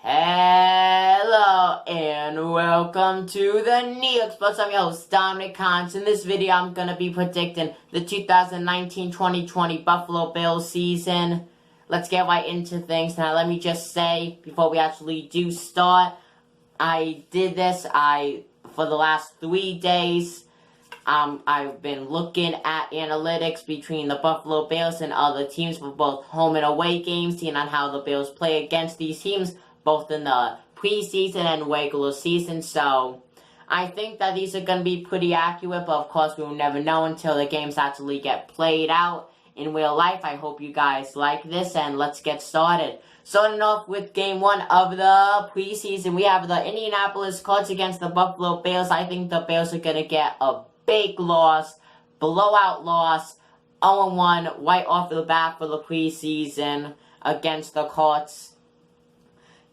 Hello and welcome to the New York Sports. I'm your host, Dominic Cons. In this video, I'm going to be predicting the 2019-2020 Buffalo Bills season. Let's get right into things. Now, let me just say, before we actually do start, I did this for the last 3 days. I've been looking at analytics between the Buffalo Bills and other teams for both home and away games, seeing on how the Bills play against these teams, both in the preseason and regular season. So I think that these are going to be pretty accurate, but of course we will never know until the games actually get played out in real life. I hope you guys like this, and let's get started. Starting off with game 1 of the preseason, we have the Indianapolis Colts against the Buffalo Bills. I think the Bills are going to get a big loss, blowout loss, 0-1 right off the bat for the preseason against the Colts.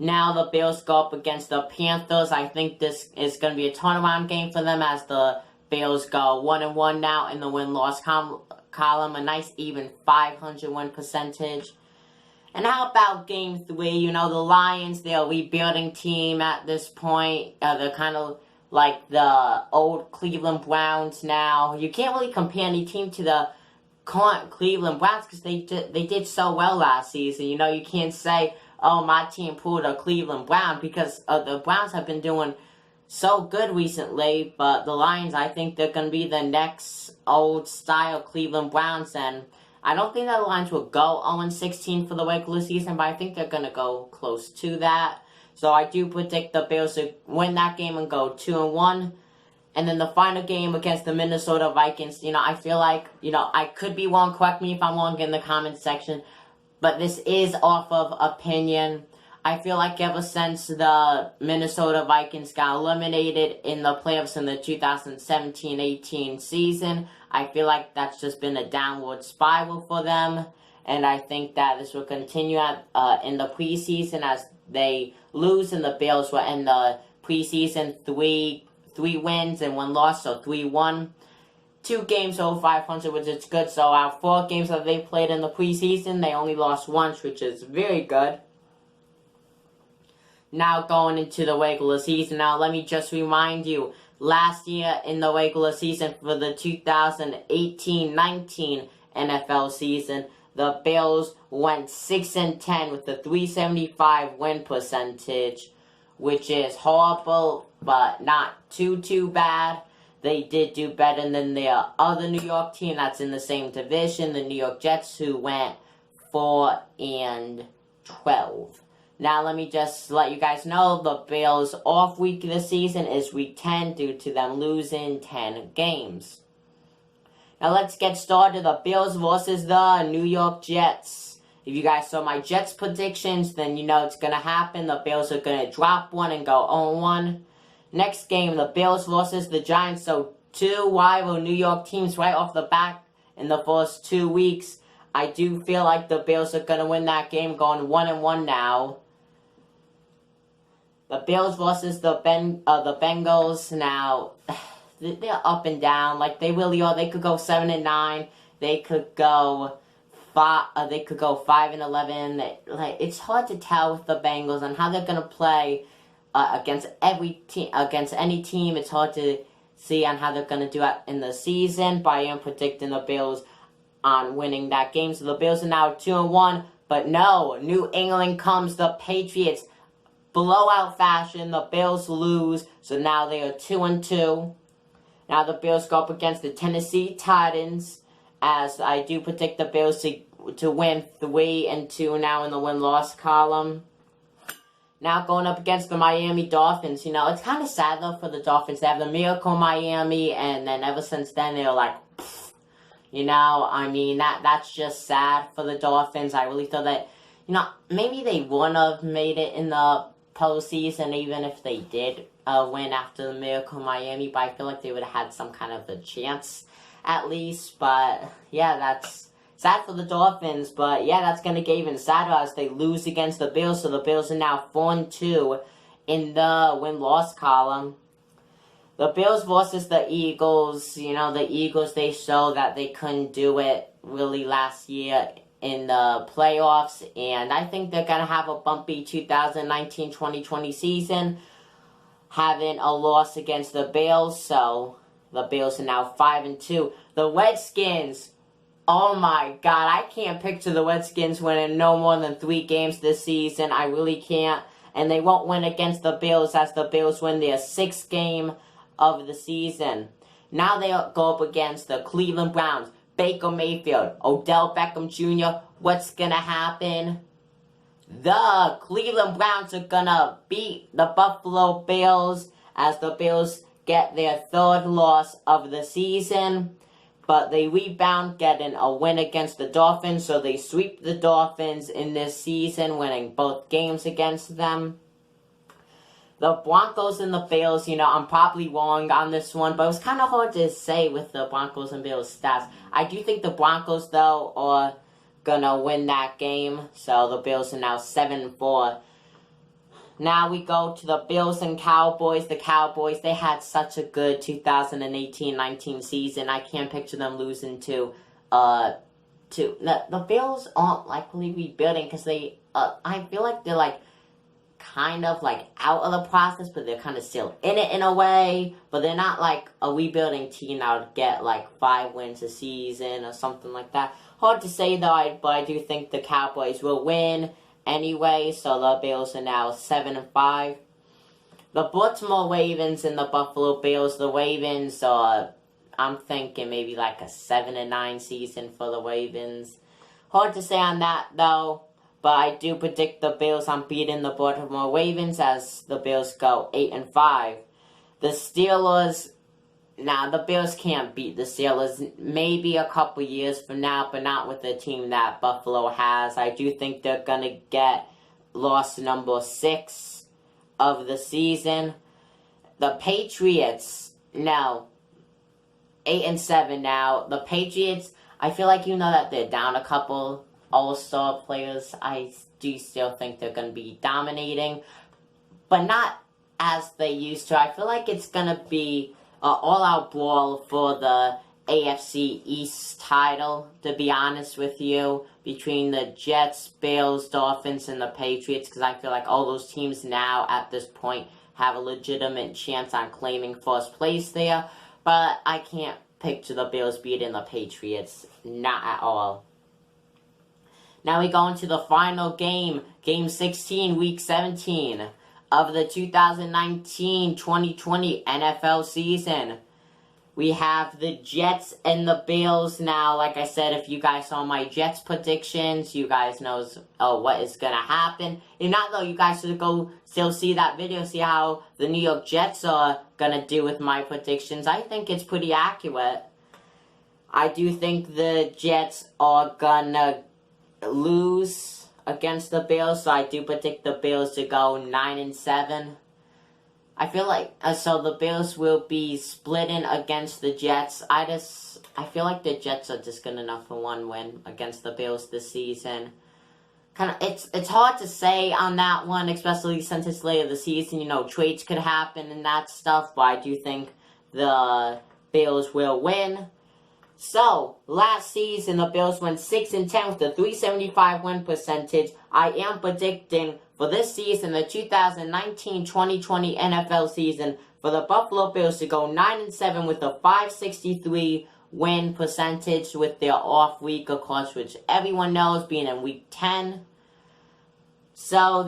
Now the Bills go up against the Panthers. I think this is going to be a turnaround game for them as the Bills go 1-1 now in the win-loss column. A nice even 500 win percentage. And how about game 3? You know, the Lions, they're a rebuilding team at this point. They're kind of like the old Cleveland Browns now. You can't really compare any team to the current Cleveland Browns because they did so well last season. You know, you can't say, oh, my team pulled a Cleveland Brown because the Browns have been doing so good recently. But the Lions, I think they're going to be the next old-style Cleveland Browns. And I don't think that the Lions will go 0-16 for the regular season, but I think they're going to go close to that. So I do predict the Bills to win that game and go 2-1. And then the final game against the Minnesota Vikings, you know, I feel like, you know, I could be wrong. Correct me if I'm wrong in the comments section. But this is off of opinion. I feel like ever since the Minnesota Vikings got eliminated in the playoffs in the 2017-18 season, I feel like that's just been a downward spiral for them. And I think that this will continue in the preseason as they lose, and the Bills will end the preseason three wins and 1 loss, so 3-1. 2 games over 500, which is good. So out of 4 games that they played in the preseason, they only lost once, which is very good. Now going into the regular season. Now let me just remind you, last year in the regular season for the 2018-19 NFL season, the Bills went 6-10 with a 375 win percentage, which is horrible, but not too bad. They did do better than their other New York team that's in the same division, the New York Jets, who went 4-12. Now let me just let you guys know the Bills' off week this season is week 10 due to them losing 10 games. Now let's get started. The Bills versus the New York Jets. If you guys saw my Jets predictions, then you know it's going to happen. The Bills are going to drop 1 and go 0-1. Next game, the Bills versus the Giants. So 2 rival New York teams right off the bat in the first 2 weeks. I do feel like the Bills are going to win that game, going 1-1 now. The Bills versus the Bengals. Now, they're up and down. Like, they really are. They could go 7-9. They could go 5-11. Like, it's hard to tell with the Bengals and how they're going to play against any team. It's hard to see on how they're going to do it in the season, but I am predicting the Bills on winning that game. So the Bills are now 2-1, but no, New England comes the Patriots. Blowout fashion, the Bills lose, so now they are 2-2. Now the Bills go up against the Tennessee Titans, as I do predict the Bills to win 3-2 now in the win-loss column. Now going up against the Miami Dolphins. You know, it's kind of sad though for the Dolphins. They have the Miracle Miami, and then ever since then they're like, pfft. You know, I mean, that's just sad for the Dolphins. I really thought that, you know, maybe they wouldn't have made it in the postseason even if they did win after the Miracle Miami, but I feel like they would have had some kind of a chance at least. But yeah, that's sad for the Dolphins, but yeah, that's going to get even sadder as they lose against the Bills. So the Bills are now 4-2 in the win-loss column. The Bills versus the Eagles. You know, the Eagles, they showed that they couldn't do it really last year in the playoffs, and I think they're going to have a bumpy 2019-2020 season, having a loss against the Bills, so the Bills are now 5-2. The Redskins, oh my god, I can't picture the Redskins winning no more than 3 games this season. I really can't. And they won't win against the Bills as the Bills win their 6th game of the season. Now they go up against the Cleveland Browns, Baker Mayfield, Odell Beckham Jr. What's gonna happen? The Cleveland Browns are gonna beat the Buffalo Bills as the Bills get their 3rd loss of the season. But they rebound, getting a win against the Dolphins, so they sweep the Dolphins in this season, winning both games against them. The Broncos and the Bills, I'm probably wrong on this one, but it was kind of hard to say with the Broncos and Bills stats. I do think the Broncos, though, are gonna win that game, so the Bills are now 7-4. Now we go to the Bills and Cowboys. The Cowboys, they had such a good 2018-19 season. I can't picture them losing to the Bills aren't likely rebuilding because I feel like they're kind of out of the process, but they're kind of still in it in a way. But they're not like a rebuilding team that would get 5 wins a season or something like that. Hard to say though, but I do think the Cowboys will win anyway, so the Bills are now 7-5. The Baltimore Ravens and the Buffalo Bills. The Ravens are, I'm thinking maybe a 7-9 season for the Ravens. Hard to say on that though, but I do predict the Bills on beating the Baltimore Ravens as the Bills go 8-5. The Steelers, now the Bills can't beat the Steelers maybe a couple years from now, but not with the team that Buffalo has. I do think they're going to get loss number 6 of the season. The Patriots, no, 8-7 now. The Patriots, I feel like that they're down a couple all-star players, I do still think they're going to be dominating, but not as they used to. I feel like it's going to be an all-out brawl for the AFC East title, to be honest with you, between the Jets, Bills, Dolphins, and the Patriots, because I feel like all those teams now, at this point, have a legitimate chance on claiming first place there, but I can't picture the Bills beating the Patriots, not at all. Now we go into the final game, Game 16, Week 17 of the 2019-2020 NFL season. We have the Jets and the Bills now. Like I said, if you guys saw my Jets predictions, you guys know what is going to happen. If not, though, you guys should go still see that video, see how the New York Jets are going to do with my predictions. I think it's pretty accurate. I do think the Jets are going to lose against the Bills, so I do predict the Bills to go 9-7. I feel like so the Bills will be splitting against the Jets. I feel like the Jets are just good enough for one win against the Bills this season. It's hard to say on that one, especially since it's late of the season. Trades could happen and that stuff, but I do think the Bills will win. So, last season, the Bills went 6-10 with a .375 win percentage. I am predicting for this season, the 2019-2020 NFL season, for the Buffalo Bills to go 9-7 with a .563 win percentage with their off week, of course, which everyone knows, being in Week 10. So,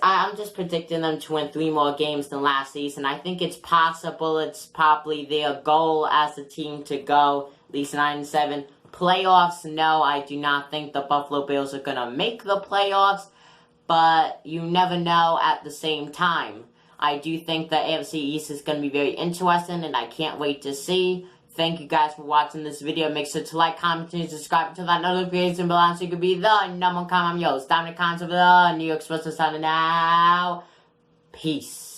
I'm just predicting them to win 3 more games than last season. I think it's possible. It's probably their goal as a team to go at least 9-7. Playoffs, no, I do not think the Buffalo Bills are going to make the playoffs, but you never know at the same time. I do think the AFC East is going to be very interesting, and I can't wait to see. Thank you guys for watching this video. Make sure to like, comment, and subscribe to that notification bell so you can be the number one comment. I'm your host, Dominic Cons of the New York Sports signing out. Peace.